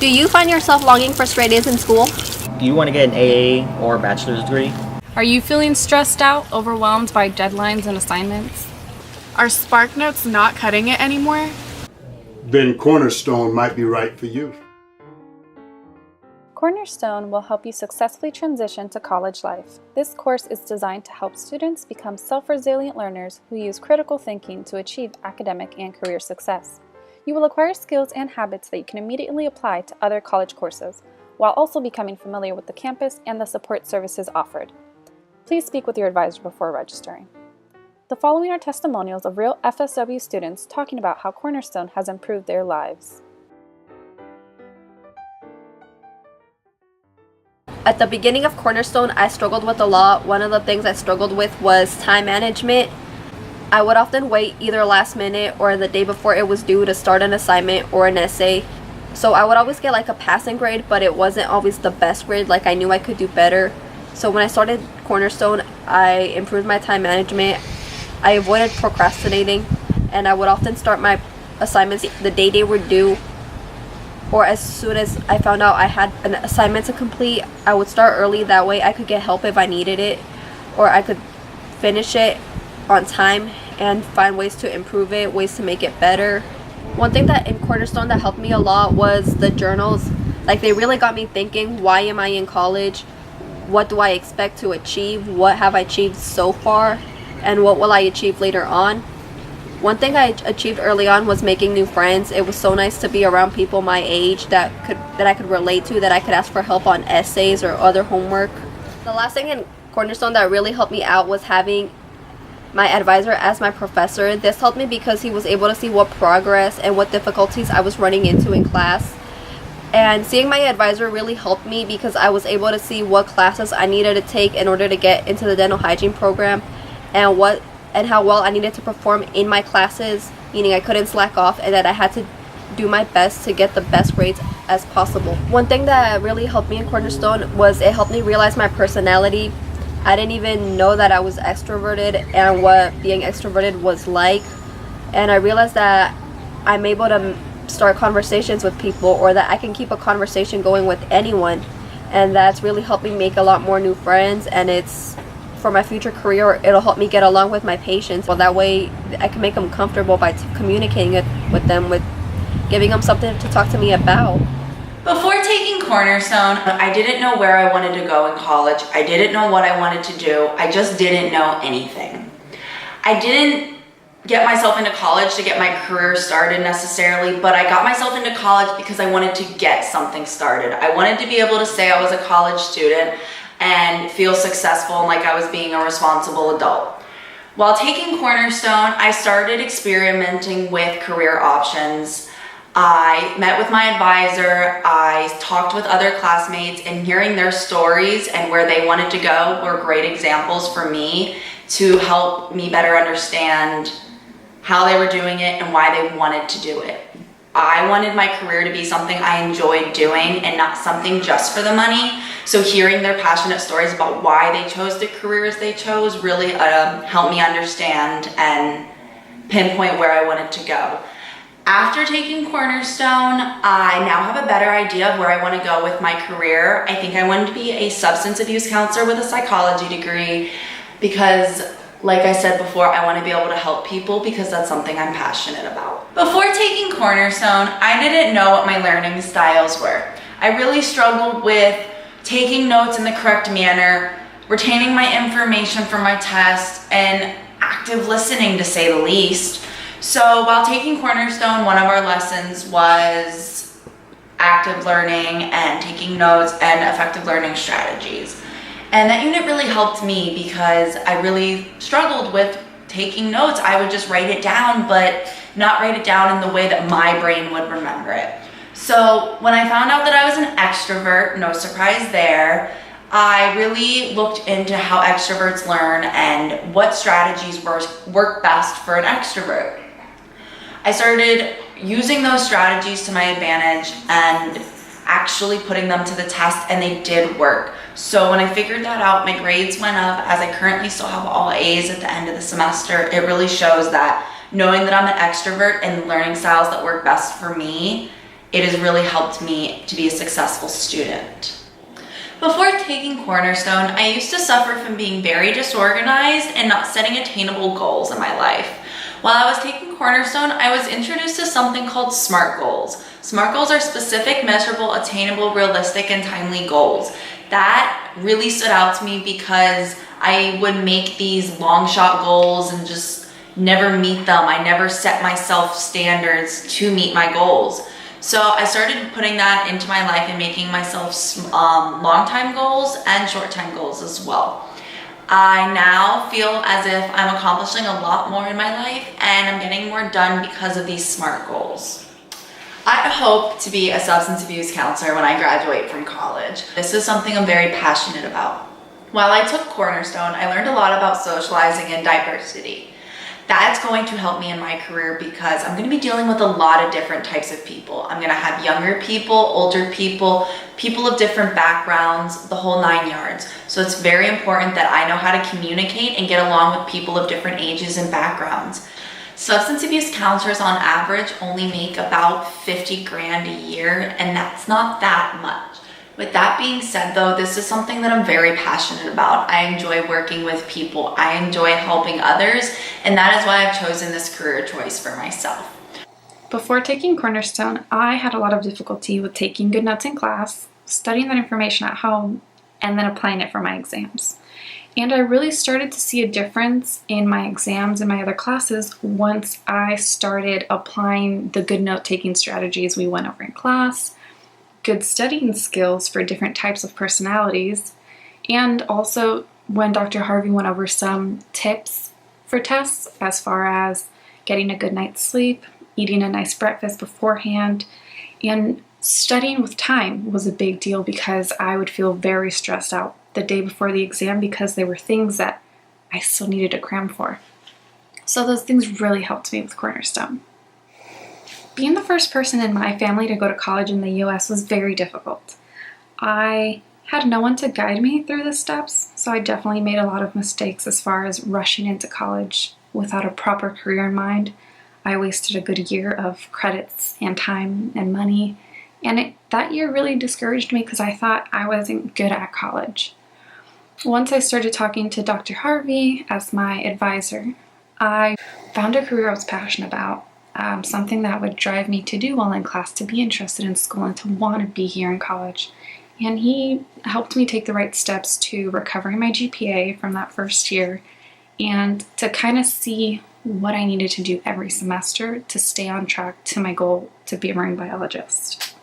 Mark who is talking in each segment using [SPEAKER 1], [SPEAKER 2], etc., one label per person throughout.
[SPEAKER 1] Do you find yourself longing for straight A's in school?
[SPEAKER 2] Do you want to get an AA or a bachelor's degree?
[SPEAKER 3] Are you feeling stressed out, overwhelmed by deadlines and assignments?
[SPEAKER 4] Are Spark Notes not cutting it anymore?
[SPEAKER 5] Then Cornerstone might be right for you.
[SPEAKER 6] Cornerstone will help you successfully transition to college life. This course is designed to help students become self-resilient learners who use critical thinking to achieve academic and career success. You will acquire skills and habits that you can immediately apply to other college courses, while also becoming familiar with the campus and the support services offered. Please speak with your advisor before registering. The following are testimonials of real FSW students talking about how Cornerstone has improved their lives.
[SPEAKER 1] At the beginning of Cornerstone, I struggled with a lot. One of the things I struggled with was time management. I would often wait either last minute or the day before it was due to start an assignment or an essay. So I would always get like a passing grade, but it wasn't always the best grade. Like I knew I could do better. So when I started Cornerstone, I improved my time management. I avoided procrastinating, and I would often start my assignments the day they were due, or as soon as I found out I had an assignment to complete, I would start early. That way I could get help if I needed it, or I could finish it on time and find ways to improve it, ways to make it better. One thing that in Cornerstone that helped me a lot was the journals. Like they really got me thinking, why am I in college? What do I expect to achieve? What have I achieved so far? And what will I achieve later on? One thing I achieved early on was making new friends. It was so nice to be around people my age that I could relate to, that I could ask for help on essays or other homework. The last thing in Cornerstone that really helped me out was having my advisor as my professor. This helped me because he was able to see what progress and what difficulties I was running into in class. And seeing my advisor really helped me because I was able to see what classes I needed to take in order to get into the dental hygiene program, and how well I needed to perform in my classes, meaning I couldn't slack off and that I had to do my best to get the best grades as possible. One thing that really helped me in Cornerstone was it helped me realize my personality. I didn't even know that I was extroverted and what being extroverted was like, and I realized that I'm able to start conversations with people, or that I can keep a conversation going with anyone, and that's really helped me make a lot more new friends, and it's for my future career, it'll help me get along with my patients. Well, that way I can make them comfortable by communicating it with them, with giving them something to talk to me about.
[SPEAKER 7] Before taking Cornerstone, I didn't know where I wanted to go in college. I didn't know what I wanted to do. I just didn't know anything. I didn't get myself into college to get my career started necessarily, but I got myself into college because I wanted to get something started. I wanted to be able to say I was a college student and feel successful and like I was being a responsible adult. While taking Cornerstone, I started experimenting with career options. I met with my advisor, I talked with other classmates, and hearing their stories and where they wanted to go were great examples for me to help me better understand how they were doing it and why they wanted to do it. I wanted my career to be something I enjoyed doing and not something just for the money. So hearing their passionate stories about why they chose the careers they chose really helped me understand and pinpoint where I wanted to go. After taking Cornerstone, I now have a better idea of where I want to go with my career. I think I wanted to be a substance abuse counselor with a psychology degree because, like I said before, I want to be able to help people because that's something I'm passionate about. Before taking Cornerstone, I didn't know what my learning styles were. I really struggled with taking notes in the correct manner, retaining my information for my test, and active listening, to say the least. So while taking Cornerstone, one of our lessons was active learning and taking notes and effective learning strategies. And that unit really helped me because I really struggled with taking notes. I would just write it down, but not write it down in the way that my brain would remember it. So when I found out that I was an extrovert, no surprise there, I really looked into how extroverts learn and what strategies work best for an extrovert. I started using those strategies to my advantage and actually putting them to the test, and they did work. So when I figured that out, my grades went up. As I currently still have all A's at the end of the semester, it really shows that knowing that I'm an extrovert and learning styles that work best for me it has really helped me to be a successful student. Before taking Cornerstone, I used to suffer from being very disorganized and not setting attainable goals in my life. While I was taking Cornerstone, I was introduced to something called SMART goals. SMART goals are specific, measurable, attainable, realistic, and timely goals. That really stood out to me because I would make these long shot goals and just never meet them. I never set myself standards to meet my goals. So I started putting that into my life and making myself long time goals and short time goals as well. I now feel as if I'm accomplishing a lot more in my life and I'm getting more done because of these SMART goals. I hope to be a substance abuse counselor when I graduate from college. This is something I'm very passionate about. While I took Cornerstone, I learned a lot about socializing and diversity. That's going to help me in my career because I'm going to be dealing with a lot of different types of people. I'm going to have younger people, older people, people of different backgrounds, the whole 9 yards. So it's very important that I know how to communicate and get along with people of different ages and backgrounds. Substance abuse counselors on average only make about 50 grand a year, and that's not that much. With that being said though, this is something that I'm very passionate about. I enjoy working with people. I enjoy helping others, and that is why I've chosen this career choice for myself.
[SPEAKER 6] Before taking Cornerstone, I had a lot of difficulty with taking good notes in class, studying that information at home, and then applying it for my exams. And I really started to see a difference in my exams and my other classes once I started applying the good note-taking strategies we went over in class, good studying skills for different types of personalities, and also when Dr. Harvey went over some tips for tests as far as getting a good night's sleep, eating a nice breakfast beforehand, and studying with time was a big deal because I would feel very stressed out the day before the exam because there were things that I still needed to cram for. So those things really helped me with Cornerstone. Being the first person in my family to go to college in the US was very difficult. I had no one to guide me through the steps, so I definitely made a lot of mistakes as far as rushing into college without a proper career in mind. I wasted a good year of credits and time and money, and that year really discouraged me because I thought I wasn't good at college. Once I started talking to Dr. Harvey as my advisor, I found a career I was passionate about. Something that would drive me to do well in class, to be interested in school, and to want to be here in college. And he helped me take the right steps to recovering my GPA from that first year and to kind of see what I needed to do every semester to stay on track to my goal to be a marine biologist.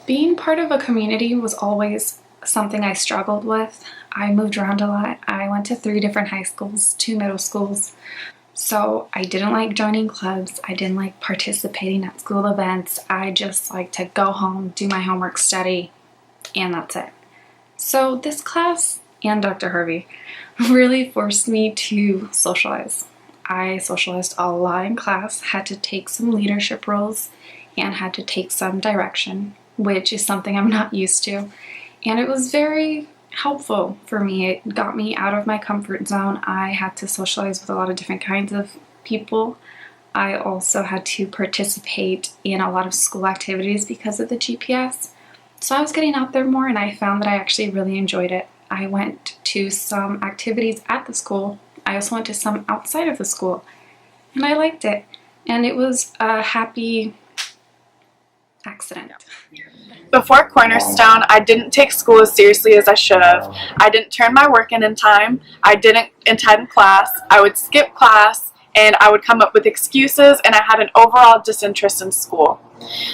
[SPEAKER 6] Being part of a community was always something I struggled with. I moved around a lot. I went to 3 different high schools, 2 middle schools. So I didn't like joining clubs, I didn't like participating at school events, I just liked to go home, do my homework, study, and that's it. So this class and Dr. Harvey really forced me to socialize. I socialized a lot in class, had to take some leadership roles, and had to take some direction, which is something I'm not used to. And it was very helpful for me. It got me out of my comfort zone. I had to socialize with a lot of different kinds of people. I also had to participate in a lot of school activities because of the GPS. So I was getting out there more, and I found that I actually really enjoyed it. I went to some activities at the school. I also went to some outside of the school, and I liked it. And it was a happy accident.
[SPEAKER 4] Before Cornerstone, I didn't take school as seriously as I should have. I didn't turn my work in time. I didn't attend class. I would skip class, and I would come up with excuses, and I had an overall disinterest in school.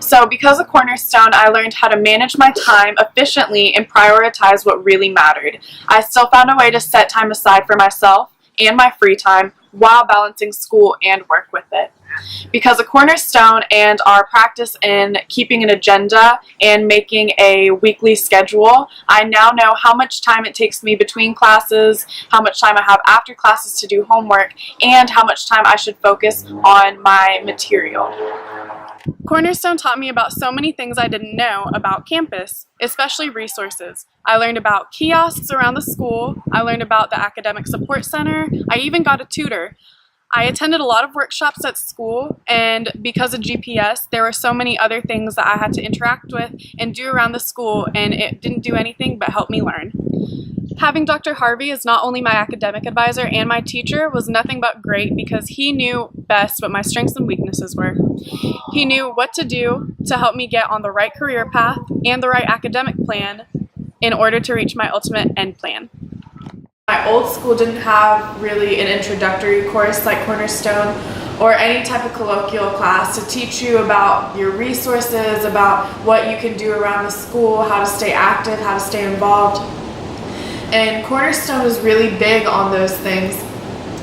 [SPEAKER 4] So because of Cornerstone, I learned how to manage my time efficiently and prioritize what really mattered. I still found a way to set time aside for myself and my free time while balancing school and work with it. Because of Cornerstone and our practice in keeping an agenda and making a weekly schedule, I now know how much time it takes me between classes, how much time I have after classes to do homework, and how much time I should focus on my material. Cornerstone taught me about so many things I didn't know about campus, especially resources. I learned about kiosks around the school, I learned about the academic support center, I even got a tutor. I attended a lot of workshops at school, and because of GPS, there were so many other things that I had to interact with and do around the school, and it didn't do anything but help me learn. Having Dr. Harvey as not only my academic advisor and my teacher was nothing but great because he knew best what my strengths and weaknesses were. He knew what to do to help me get on the right career path and the right academic plan in order to reach my ultimate end plan. My old school didn't have really an introductory course like Cornerstone or any type of colloquial class to teach you about your resources, about what you can do around the school, how to stay active, how to stay involved. And Cornerstone was really big on those things,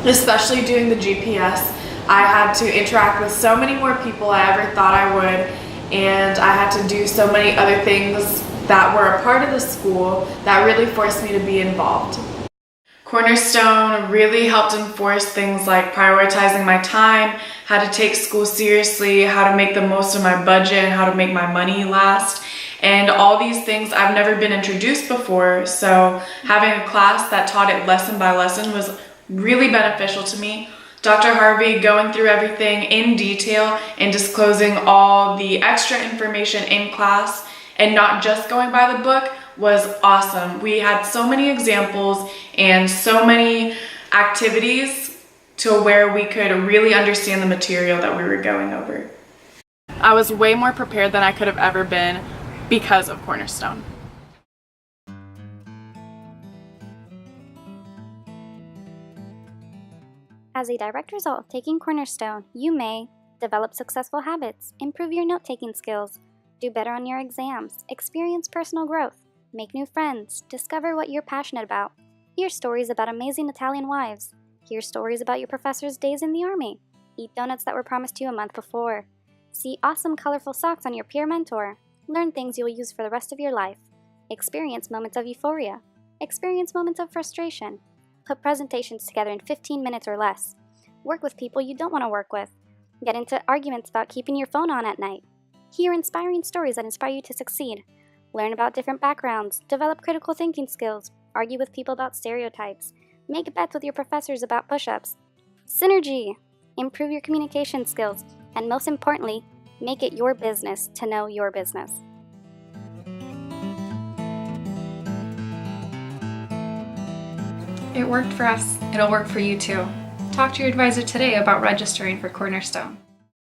[SPEAKER 4] especially doing the GPS. I had to interact with so many more people I ever thought I would, and I had to do so many other things that were a part of the school that really forced me to be involved. Cornerstone really helped enforce things like prioritizing my time, how to take school seriously, how to make the most of my budget, and how to make my money last. And all these things I've never been introduced before, so having a class that taught it lesson by lesson was really beneficial to me. Dr. Harvey going through everything in detail and disclosing all the extra information in class and not just going by the book was awesome. We had so many examples and so many activities to where we could really understand the material that we were going over. I was way more prepared than I could have ever been because of Cornerstone.
[SPEAKER 8] As a direct result of taking Cornerstone, you may develop successful habits, improve your note-taking skills, do better on your exams, experience personal growth, make new friends, discover what you're passionate about, hear stories about amazing Italian wives, hear stories about your professor's days in the army, eat donuts that were promised you a month before, see awesome colorful socks on your peer mentor, learn things you'll use for the rest of your life, experience moments of euphoria, experience moments of frustration, put presentations together in 15 minutes or less, work with people you don't want to work with, get into arguments about keeping your phone on at night, hear inspiring stories that inspire you to succeed, learn about different backgrounds, develop critical thinking skills, argue with people about stereotypes, make bets with your professors about push-ups, synergy, improve your communication skills, and most importantly, make it your business to know your business.
[SPEAKER 3] It worked for us. It'll work for you too. Talk to your advisor today about registering for Cornerstone.